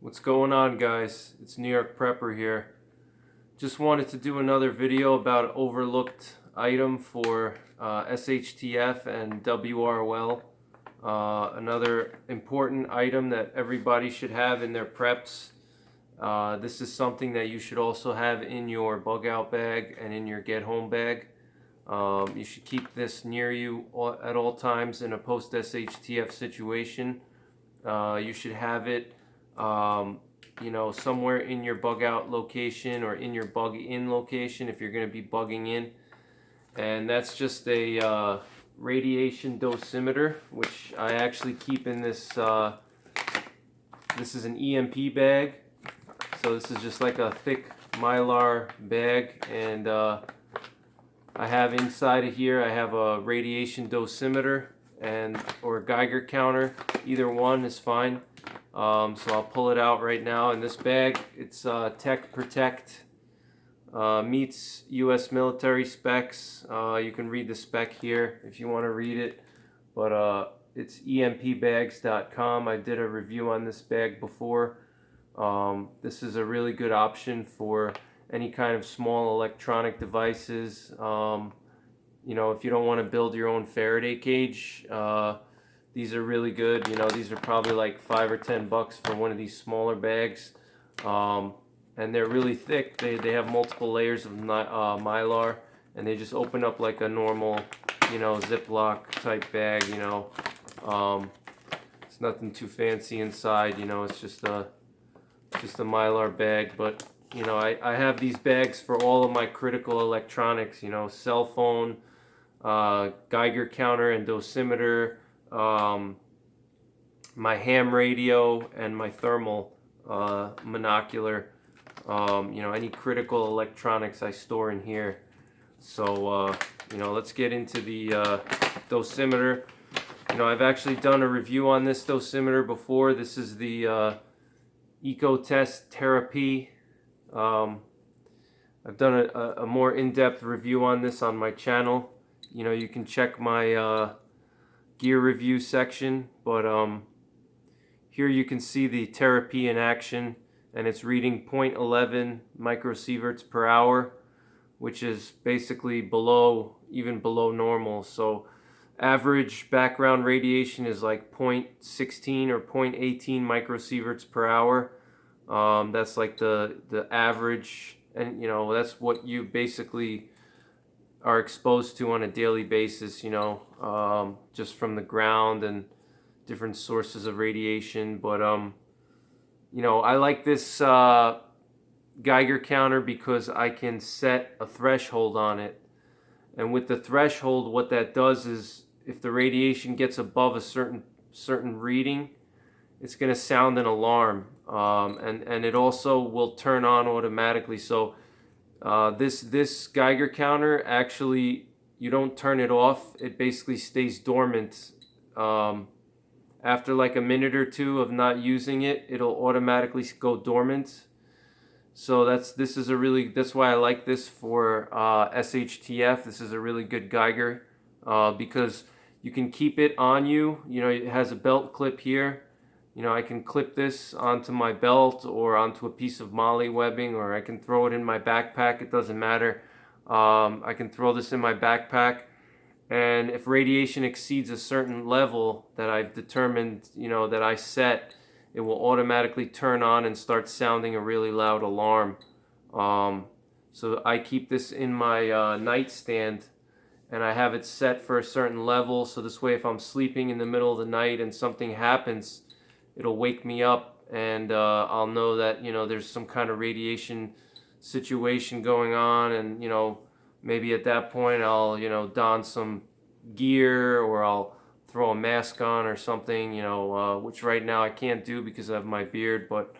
What's going on, guys? It's New York Prepper here. Just wanted to do another video about an overlooked item for SHTF and WRL. Another important item that everybody should have in their preps. This is something that you should also have in your bug out bag and in your get home bag. You should keep this near you at all times in a post SHTF situation. You should have it somewhere in your bug out location or in your bug in location if you're going to be bugging in. And that's just a radiation dosimeter, which I actually keep in this. This is an EMP bag, so this is just like a thick mylar bag, and I have inside of here, I have a radiation dosimeter or a Geiger counter. Either one is fine. So I'll pull it out right now. In this bag, it's Tech Protect, meets U.S. military specs. You can read the spec here if you want to read it, but it's empbags.com. I did a review on this bag before. This is a really good option for any kind of small electronic devices. If you don't want to build your own Faraday cage, these are really good. These are probably like $5 or $10 for one of these smaller bags, and they're really thick. They have multiple layers of mylar, and they just open up like a normal, Ziploc type bag. It's nothing too fancy inside. It's just a mylar bag. But I have these bags for all of my critical electronics. Cell phone, Geiger counter and dosimeter, my ham radio, and my thermal monocular. Any critical electronics I store in here. So let's get into the dosimeter. I've actually done a review on this dosimeter before. This is the EcoTest Therapy. I've done a more in-depth review on this on my channel. You can check my gear review section, but here you can see the Therapy in action, and it's reading 0.11 microsieverts per hour, which is basically even below normal. So average background radiation is like 0.16 or 0.18 microsieverts per hour. That's like the average, and that's what you basically are exposed to on a daily basis, just from the ground and different sources of radiation. But I like this Geiger counter because I can set a threshold on it, and with the threshold, what that does is if the radiation gets above a certain reading, it's going to sound an alarm, and it also will turn on automatically. So this Geiger counter, actually, you don't turn it off. It basically stays dormant. After like a minute or two of not using it, it'll automatically go dormant. So that's why I like this for SHTF. This is a really good Geiger because you can keep it on you. It has a belt clip here. I can clip this onto my belt or onto a piece of MOLLE webbing, or I can throw it in my backpack. It doesn't matter. I can throw this in my backpack, and if radiation exceeds a certain level that I've determined, that I set, it will automatically turn on and start sounding a really loud alarm. So I keep this in my nightstand, and I have it set for a certain level, so this way if I'm sleeping in the middle of the night and something happens, it'll wake me up, and I'll know that there's some kind of radiation situation going on, and maybe at that point I'll don some gear, or I'll throw a mask on or something, which right now I can't do because I have my beard, but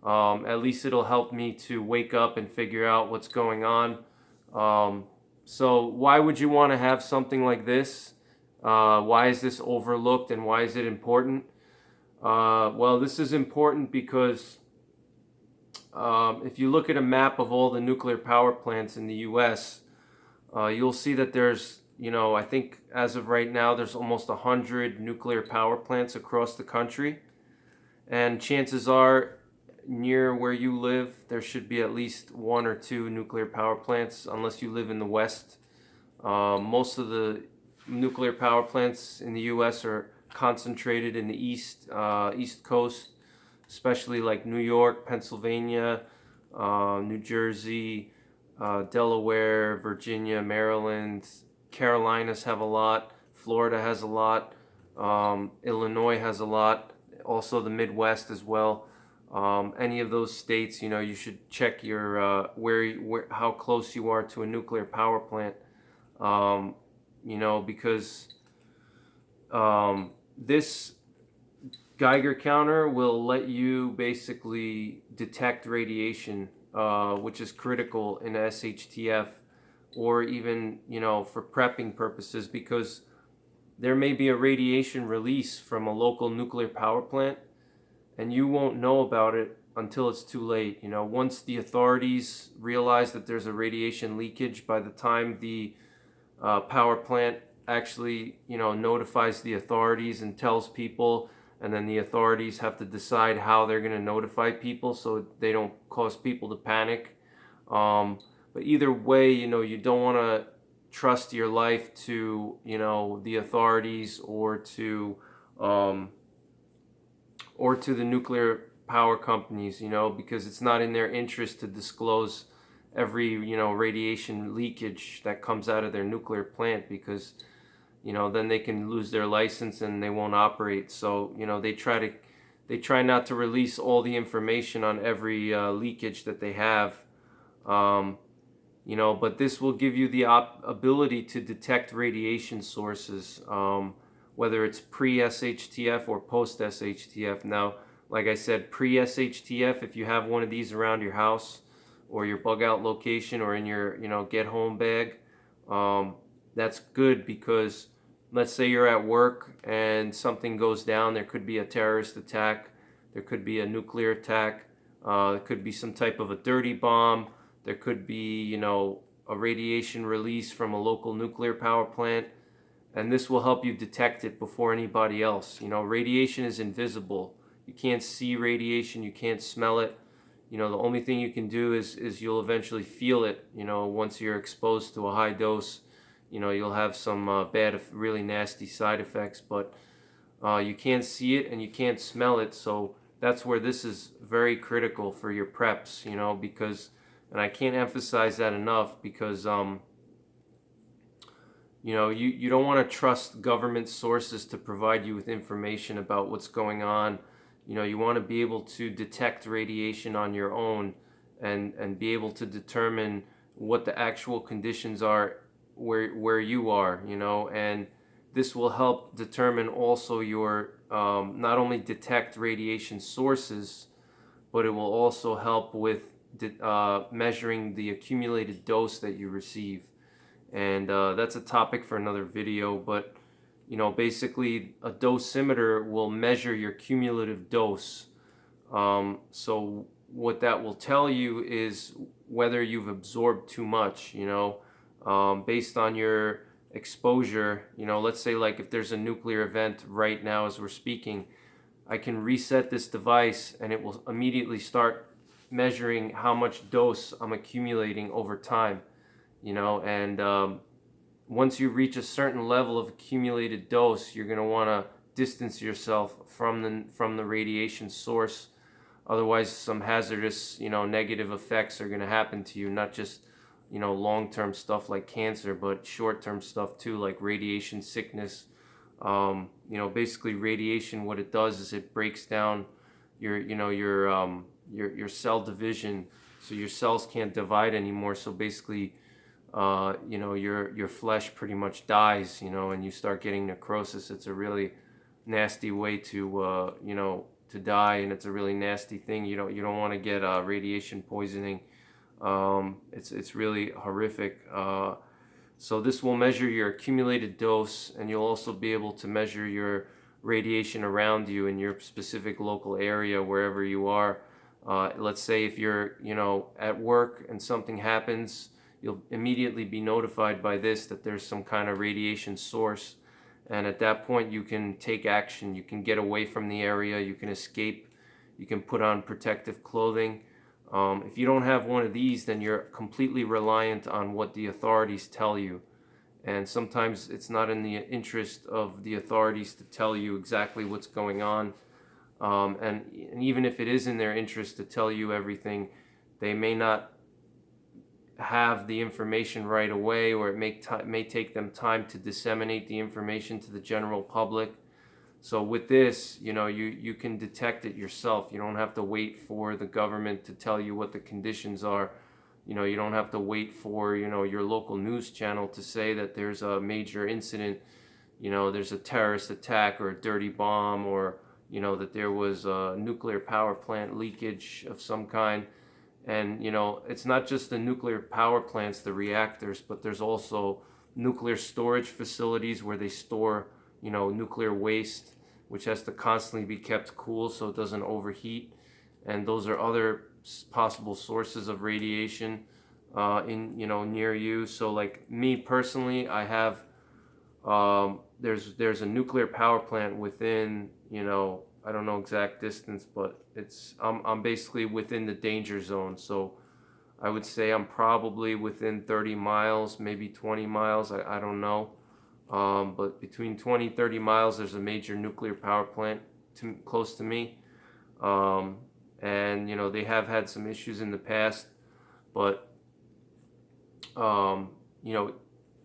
at least it'll help me to wake up and figure out what's going on. So why would you want to have something like this? Why is this overlooked, and why is it important? Well, this is important because if you look at a map of all the nuclear power plants in the U.S., you'll see that there's, I think as of right now, there's almost 100 nuclear power plants across the country. And chances are near where you live, there should be at least 1 or 2 nuclear power plants, unless you live in the West. Most of the nuclear power plants in the U.S. are concentrated in the East Coast, especially like New York, Pennsylvania, New Jersey, Delaware, Virginia, Maryland. Carolinas have a lot. Florida has a lot. Illinois has a lot. Also the Midwest as well. Any of those states, you should check your how close you are to a nuclear power plant. Because this Geiger counter will let you basically detect radiation, which is critical in SHTF, or even, for prepping purposes, because there may be a radiation release from a local nuclear power plant, and you won't know about it until it's too late. Once the authorities realize that there's a radiation leakage, by the time the power plant actually, notifies the authorities and tells people, and then the authorities have to decide how they're going to notify people so they don't cause people to panic. But either way, you don't want to trust your life to, the authorities or to the nuclear power companies, because it's not in their interest to disclose every, radiation leakage that comes out of their nuclear plant, because, then they can lose their license and they won't operate. So, they try not to release all the information on every leakage that they have. But this will give you the ability to detect radiation sources, whether it's pre-SHTF or post-SHTF. Now, like I said, pre-SHTF, if you have one of these around your house or your bug out location or in your, get home bag, that's good, because let's say you're at work and something goes down. There could be a terrorist attack. There could be a nuclear attack. There could be some type of a dirty bomb. There could be, a radiation release from a local nuclear power plant. And this will help you detect it before anybody else. Radiation is invisible. You can't see radiation. You can't smell it. The only thing you can do is you'll eventually feel it. Once you're exposed to a high dose, you'll have some bad, really nasty side effects. But you can't see it and you can't smell it. So that's where this is very critical for your preps, because, and I can't emphasize that enough, because you don't want to trust government sources to provide you with information about what's going on. You want to be able to detect radiation on your own and be able to determine what the actual conditions are where you are, and this will help determine also your, not only detect radiation sources, but it will also help with measuring the accumulated dose that you receive. And that's a topic for another video, but basically a dosimeter will measure your cumulative dose. So what that will tell you is whether you've absorbed too much, based on your exposure. Let's say, like, if there's a nuclear event right now as we're speaking, I can reset this device and it will immediately start measuring how much dose I'm accumulating over time. And once you reach a certain level of accumulated dose, you're going to want to distance yourself from the radiation source. Otherwise, some hazardous, negative effects are going to happen to you, not just, long-term stuff like cancer, but short-term stuff too, like radiation sickness. Basically radiation, what it does is it breaks down your cell division, so your cells can't divide anymore. So basically, your flesh pretty much dies, and you start getting necrosis. It's a really nasty way to die, and it's a really nasty thing. You don't want to get radiation poisoning. It's really horrific. So this will measure your accumulated dose, and you'll also be able to measure your radiation around you in your specific local area, wherever you are. Let's say if you're, at work and something happens, you'll immediately be notified by this that there's some kind of radiation source. And at that point, you can take action. You can get away from the area. You can escape. You can put on protective clothing. If you don't have one of these, then you're completely reliant on what the authorities tell you. And sometimes it's not in the interest of the authorities to tell you exactly what's going on. And even if it is in their interest to tell you everything, they may not have the information right away, or it may take them time to disseminate the information to the general public. So with this, you can detect it yourself. You don't have to wait for the government to tell you what the conditions are. You don't have to wait for, your local news channel to say that there's a major incident, there's a terrorist attack or a dirty bomb, or, that there was a nuclear power plant leakage of some kind. And, it's not just the nuclear power plants, the reactors, but there's also nuclear storage facilities where they store, nuclear waste, which has to constantly be kept cool so it doesn't overheat. And those are other possible sources of radiation near you. So like me personally, I have there's a nuclear power plant within, I don't know exact distance, but I'm basically within the danger zone. So I would say I'm probably within 30 miles, maybe 20 miles, I don't know. But between 20 30 miles, there's a major nuclear power plant close to me. And they have had some issues in the past, but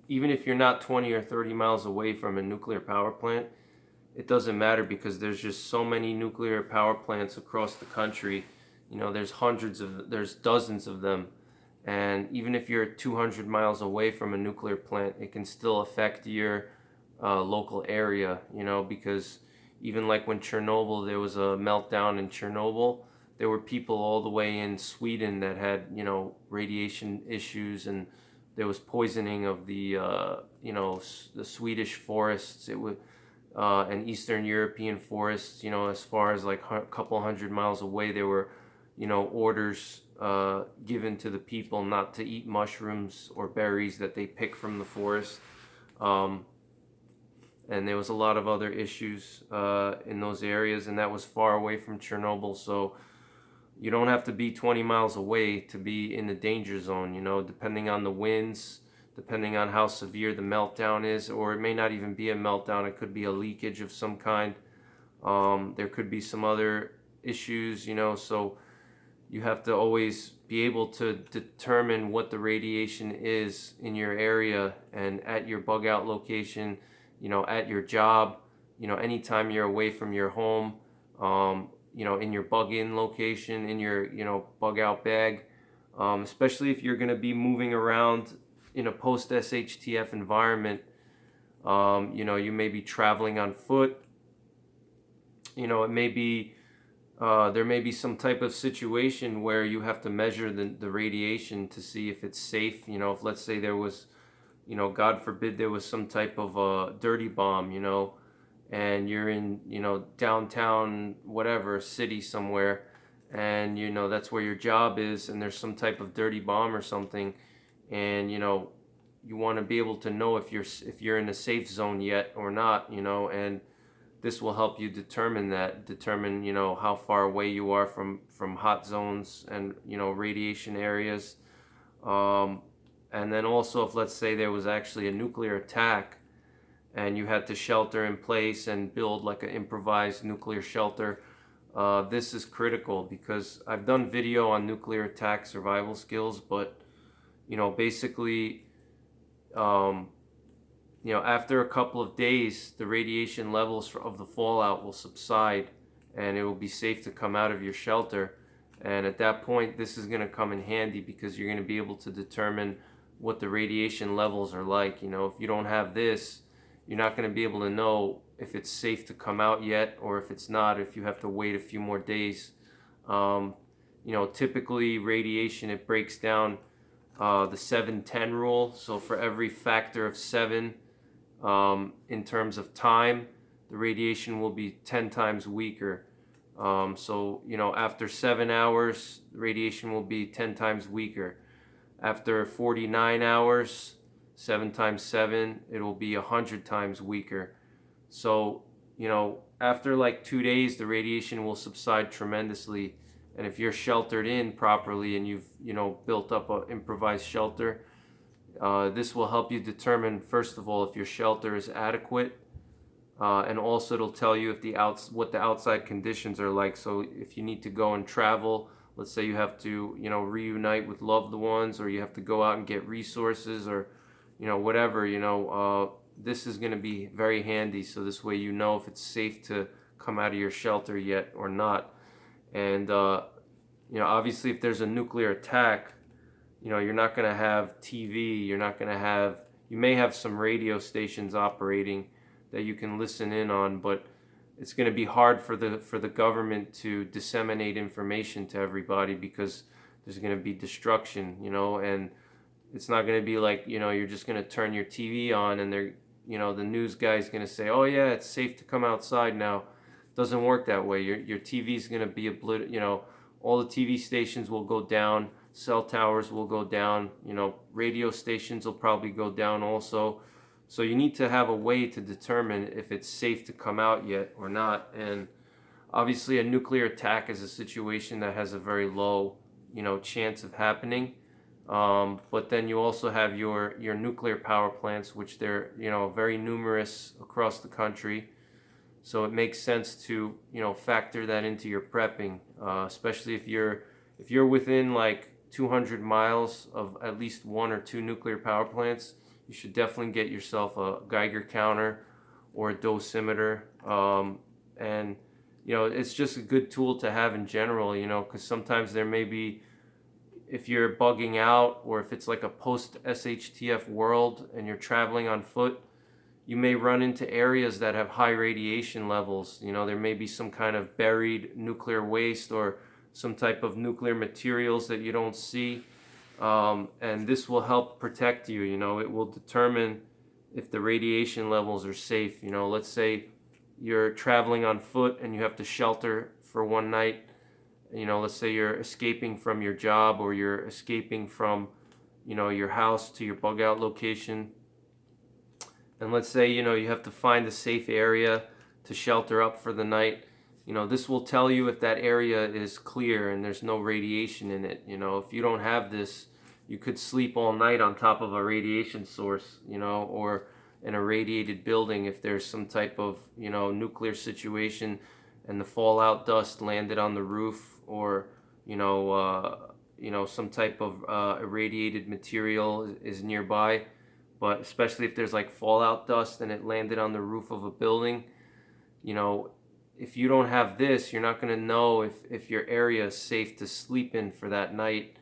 even if you're not 20 or 30 miles away from a nuclear power plant, it doesn't matter, because there's just so many nuclear power plants across the country. There's dozens of them. And even if you're 200 miles away from a nuclear plant, it can still affect your local area, because even like when Chernobyl, there was a meltdown in Chernobyl, there were people all the way in Sweden that had, radiation issues, and there was poisoning of the, the Swedish forests. It would, and Eastern European forests, as far as like a couple hundred miles away, there were, orders given to the people not to eat mushrooms or berries that they pick from the forest. And there was a lot of other issues in those areas, and that was far away from Chernobyl. So you don't have to be 20 miles away to be in the danger zone, depending on the winds, depending on how severe the meltdown is, or it may not even be a meltdown. It could be a leakage of some kind. There could be some other issues, so you have to always be able to determine what the radiation is in your area and at your bug out location, at your job, anytime you're away from your home, in your bug in location, in your, bug out bag, especially if you're going to be moving around in a post SHTF environment. You may be traveling on foot. It may be there may be some type of situation where you have to measure the radiation to see if it's safe. If let's say there was, God forbid, there was some type of a dirty bomb, and you're in, downtown, whatever, city somewhere, and, that's where your job is, and there's some type of dirty bomb or something, and, you want to be able to know if you're in a safe zone yet or not, and this will help you determine how far away you are from hot zones and, radiation areas. And then also, if let's say there was actually a nuclear attack and you had to shelter in place and build like an improvised nuclear shelter, this is critical, because I've done video on nuclear attack survival skills, but, basically, after a couple of days, the radiation levels of the fallout will subside, and it will be safe to come out of your shelter. And at that point, this is going to come in handy, because you're going to be able to determine what the radiation levels are like. If you don't have this, you're not going to be able to know if it's safe to come out yet, or if it's not, if you have to wait a few more days. Typically radiation, it breaks down the 7-10 rule. So for every factor of 7, in terms of time, the radiation will be 10 times weaker. So, after 7 hours, the radiation will be 10 times weaker. After 49 hours, 7 times 7, it will be 100 times weaker. So, after like 2 days, the radiation will subside tremendously. And if you're sheltered in properly and you've, built up an improvised shelter, this will help you determine, first of all, if your shelter is adequate. And also it'll tell you if what the outside conditions are like. So if you need to go and travel, let's say you have to, reunite with loved ones, or you have to go out and get resources, or, whatever, this is going to be very handy. So this way, if it's safe to come out of your shelter yet or not. And, obviously if there's a nuclear attack, you're not going to have TV, you may have some radio stations operating that you can listen in on, but it's going to be hard for the government to disseminate information to everybody, because there's going to be destruction, and it's not going to be like, you're just going to turn your TV on and the news guy's going to say, oh yeah, it's safe to come outside now. It doesn't work that way. Your TV's going to be all the TV stations will go down, cell towers will go down, radio stations will probably go down also. So you need to have a way to determine if it's safe to come out yet or not. And obviously a nuclear attack is a situation that has a very low, chance of happening. But then you also have your nuclear power plants, which they're, very numerous across the country. So it makes sense to, factor that into your prepping, especially if you're within like 200 miles of at least 1 or 2 nuclear power plants. You should definitely get yourself a Geiger counter or a dosimeter. And, it's just a good tool to have in general, because sometimes there may be, if you're bugging out, or if it's like a post SHTF world and you're traveling on foot, you may run into areas that have high radiation levels. There may be some kind of buried nuclear waste or some type of nuclear materials that you don't see. And this will help protect you. It will determine if the radiation levels are safe. Let's say you're traveling on foot and you have to shelter for one night. Let's say you're escaping from your job, or you're escaping from, your house to your bug out location. And let's say, you have to find a safe area to shelter up for the night. This will tell you if that area is clear and there's no radiation in it. If you don't have this, you could sleep all night on top of a radiation source, or in a radiated building if there's some type of, nuclear situation and the fallout dust landed on the roof, or, some type of irradiated material is nearby. But especially if there's like fallout dust and it landed on the roof of a building, if you don't have this, you're not going to know if your area is safe to sleep in for that night.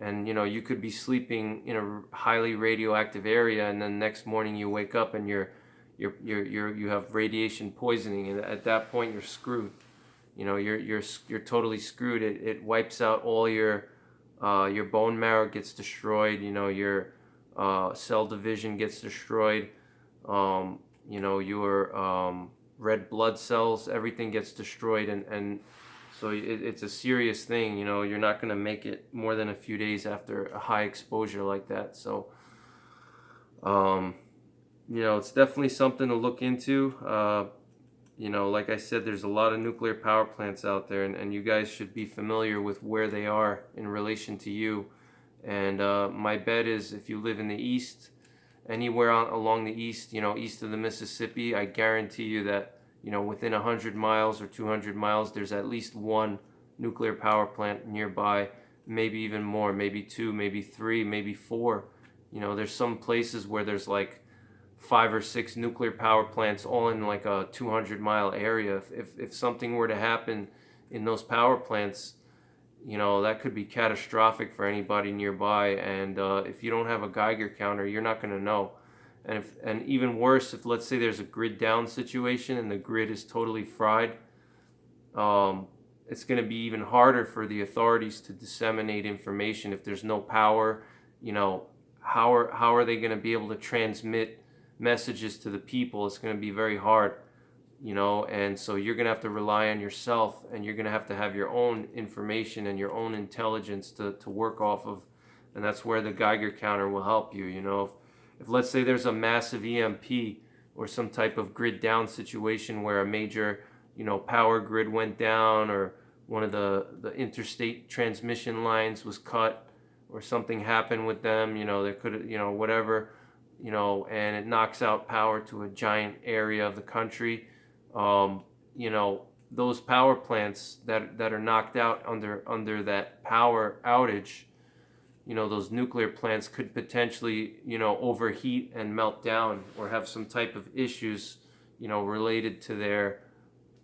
And, you could be sleeping in a highly radioactive area, and then next morning you wake up and you have radiation poisoning, and at that point you're screwed. You're totally screwed. It wipes out all your bone marrow gets destroyed. Your cell division gets destroyed. Your red blood cells, everything gets destroyed, and so it's a serious thing. You're not going to make it more than a few days after a high exposure like that. So it's definitely something to look into. Like I said, there's a lot of nuclear power plants out there, and you guys should be familiar with where they are in relation to you. And my bet is, if you live in the east, anywhere along the east, east of the Mississippi, I guarantee you that, within 100 miles or 200 miles, there's at least one nuclear power plant nearby, maybe even more, maybe 2, maybe 3, maybe 4. There's some places where there's like 5 or 6 nuclear power plants all in like a 200-mile area. If something were to happen in those power plants, that could be catastrophic for anybody nearby. And if you don't have a Geiger counter, you're not going to know. And even worse, if let's say there's a grid down situation and the grid is totally fried, it's going to be even harder for the authorities to disseminate information. If there's no power, how are they going to be able to transmit messages to the people? It's going to be very hard. And so you're going to have to rely on yourself, and you're going to have your own information and your own intelligence to work off of. And that's where the Geiger counter will help you. If let's say there's a massive EMP or some type of grid down situation where a major, power grid went down, or one of the interstate transmission lines was cut, or something happened with them, there could, whatever, and it knocks out power to a giant area of the country. Those power plants that are knocked out under that power outage, those nuclear plants could potentially, overheat and melt down, or have some type of issues, related to their,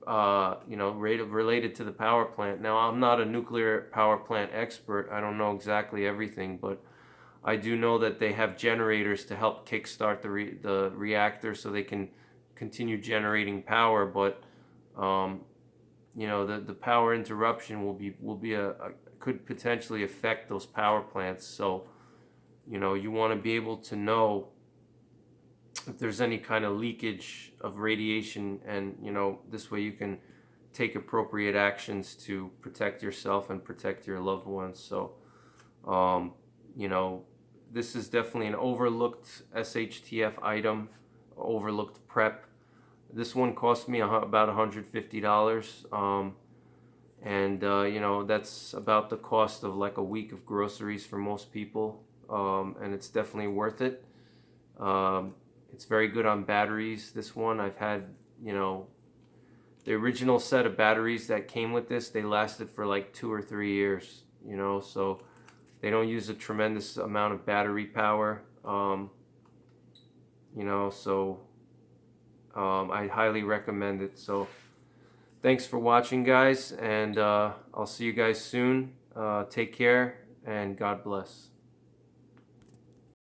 related to the power plant. Now, I'm not a nuclear power plant expert. I don't know exactly everything, but I do know that they have generators to help kickstart the reactor so they can continue generating power. But the power interruption will be could potentially affect those power plants. So you want to be able to know if there's any kind of leakage of radiation, and this way you can take appropriate actions to protect yourself and protect your loved ones. So this is definitely an overlooked SHTF item, overlooked prep. This one cost me about $150, and that's about the cost of like a week of groceries for most people, and it's definitely worth it. It's very good on batteries. This one, I've had, the original set of batteries that came with this, they lasted for like 2 or 3 years, so they don't use a tremendous amount of battery power, so I highly recommend it. So thanks for watching, guys, and I'll see you guys soon. Take care, and God bless.